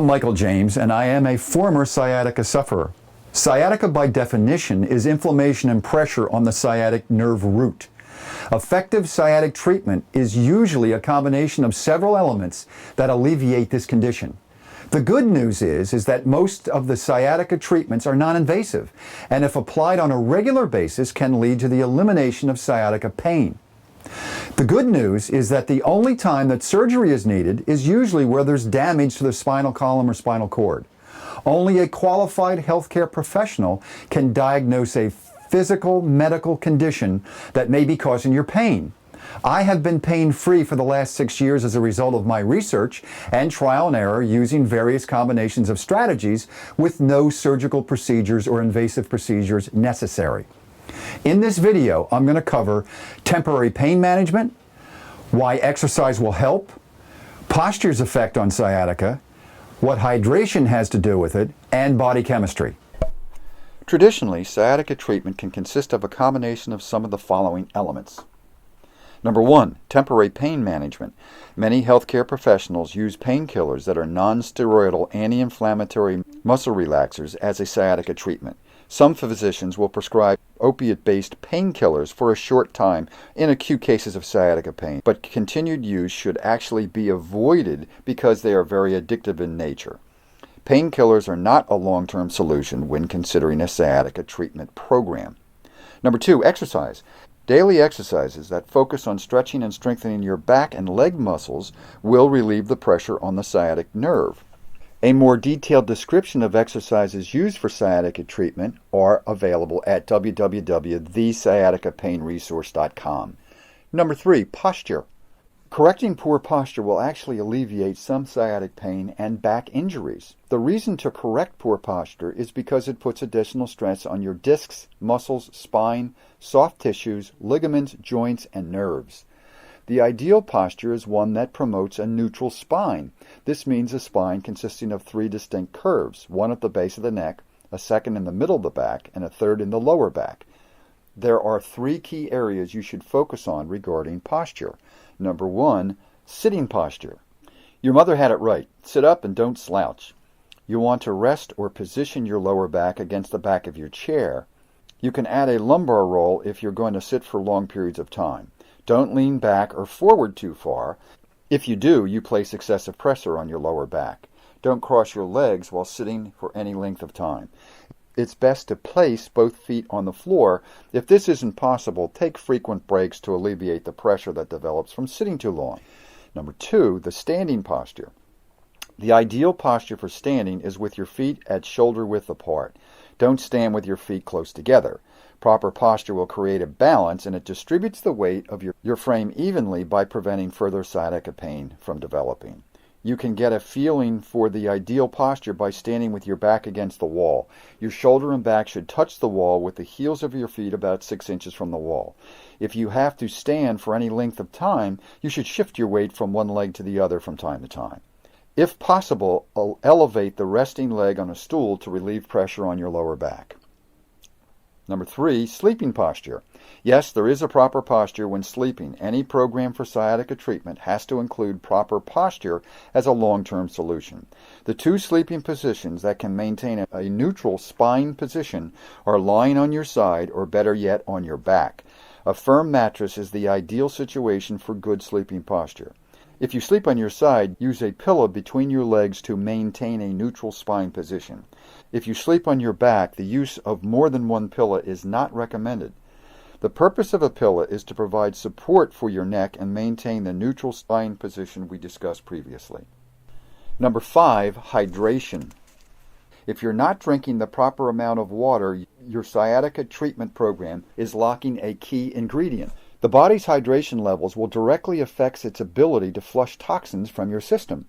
I'm Michael James, and I am a former sciatica sufferer. Sciatica, by definition, is inflammation and pressure on the sciatic nerve root. Effective sciatic treatment is usually a combination of several elements that alleviate this condition. The good news is that most of the sciatica treatments are non-invasive, and if applied on a regular basis, can lead to the elimination of sciatica pain. The good news is that the only time that surgery is needed is usually where there's damage to the spinal column or spinal cord. Only a qualified healthcare professional can diagnose a physical medical condition that may be causing your pain. I have been pain-free for the last 6 years as a result of my research and trial and error using various combinations of strategies with no surgical procedures or invasive procedures necessary. In this video, I'm going to cover temporary pain management, why exercise will help, posture's effect on sciatica, what hydration has to do with it, and body chemistry. Traditionally, sciatica treatment can consist of a combination of some of the following elements. Number 1, temporary pain management. Many healthcare professionals use painkillers that are non-steroidal anti-inflammatory muscle relaxers as a sciatica treatment. Some physicians will prescribe opiate-based painkillers for a short time in acute cases of sciatica pain, but continued use should actually be avoided because they are very addictive in nature. Painkillers are not a long-term solution when considering a sciatica treatment program. Number 2, exercise. Daily exercises that focus on stretching and strengthening your back and leg muscles will relieve the pressure on the sciatic nerve. A more detailed description of exercises used for sciatica treatment are available at www.thesciaticapainresource.com. Number 3, posture. Correcting poor posture will actually alleviate some sciatic pain and back injuries. The reason to correct poor posture is because it puts additional stress on your discs, muscles, spine, soft tissues, ligaments, joints, and nerves. The ideal posture is one that promotes a neutral spine. This means a spine consisting of 3 distinct curves, one at the base of the neck, a second in the middle of the back, and a third in the lower back. There are 3 key areas you should focus on regarding posture. Number 1, sitting posture. Your mother had it right. Sit up and don't slouch. You want to rest or position your lower back against the back of your chair. You can add a lumbar roll if you're going to sit for long periods of time. Don't lean back or forward too far. If you do, you place excessive pressure on your lower back. Don't cross your legs while sitting for any length of time. It's best to place both feet on the floor. If this isn't possible, take frequent breaks to alleviate the pressure that develops from sitting too long. Number 2, the standing posture. The ideal posture for standing is with your feet at shoulder width apart. Don't stand with your feet close together. Proper posture will create a balance, and it distributes the weight of your frame evenly by preventing further sciatica pain from developing. You can get a feeling for the ideal posture by standing with your back against the wall. Your shoulder and back should touch the wall with the heels of your feet about 6 inches from the wall. If you have to stand for any length of time, you should shift your weight from one leg to the other from time to time. If possible, elevate the resting leg on a stool to relieve pressure on your lower back. Number 3, sleeping posture. Yes, there is a proper posture when sleeping. Any program for sciatica treatment has to include proper posture as a long-term solution. The 2 sleeping positions that can maintain a neutral spine position are lying on your side or, better yet, on your back. A firm mattress is the ideal situation for good sleeping posture. If you sleep on your side, use a pillow between your legs to maintain a neutral spine position. If you sleep on your back, the use of more than one pillow is not recommended. The purpose of a pillow is to provide support for your neck and maintain the neutral spine position we discussed previously. Number 5, hydration. If you're not drinking the proper amount of water, your sciatica treatment program is lacking a key ingredient. The body's hydration levels will directly affect its ability to flush toxins from your system.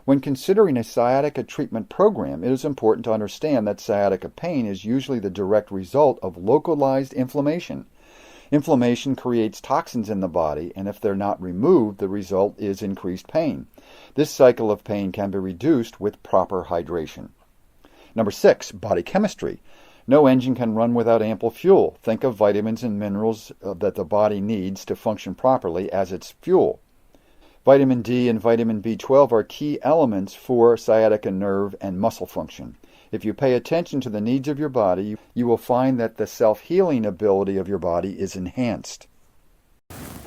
When considering a sciatica treatment program, it is important to understand that sciatica pain is usually the direct result of localized inflammation. Inflammation creates toxins in the body, and if they're not removed, the result is increased pain. This cycle of pain can be reduced with proper hydration. Number 6, body chemistry. No engine can run without ample fuel. Think of vitamins and minerals that the body needs to function properly as its fuel. Vitamin D and vitamin B12 are key elements for sciatica nerve and muscle function. If you pay attention to the needs of your body, you will find that the self-healing ability of your body is enhanced.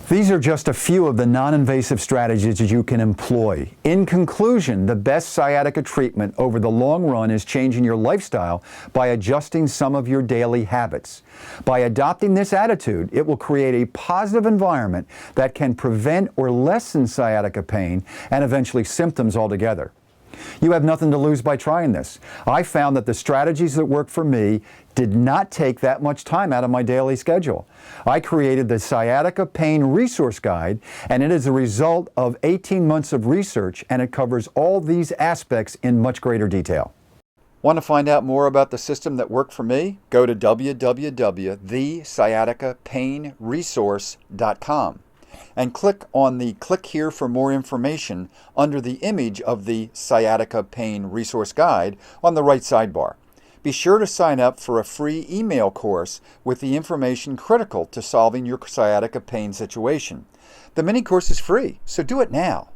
These are just a few of the non-invasive strategies that you can employ. In conclusion, the best sciatica treatment over the long run is changing your lifestyle by adjusting some of your daily habits. By adopting this attitude, it will create a positive environment that can prevent or lessen sciatica pain and eventually symptoms altogether. You have nothing to lose by trying this. I found that the strategies that worked for me did not take that much time out of my daily schedule. I created the Sciatica Pain Resource Guide, and it is a result of 18 months of research, and it covers all these aspects in much greater detail. Want to find out more about the system that worked for me? Go to www.thesciaticapainresource.com. and click on the Click Here for More Information under the image of the Sciatica Pain Resource Guide on the right sidebar. Be sure to sign up for a free email course with the information critical to solving your sciatica pain situation. The mini course is free, so do it now.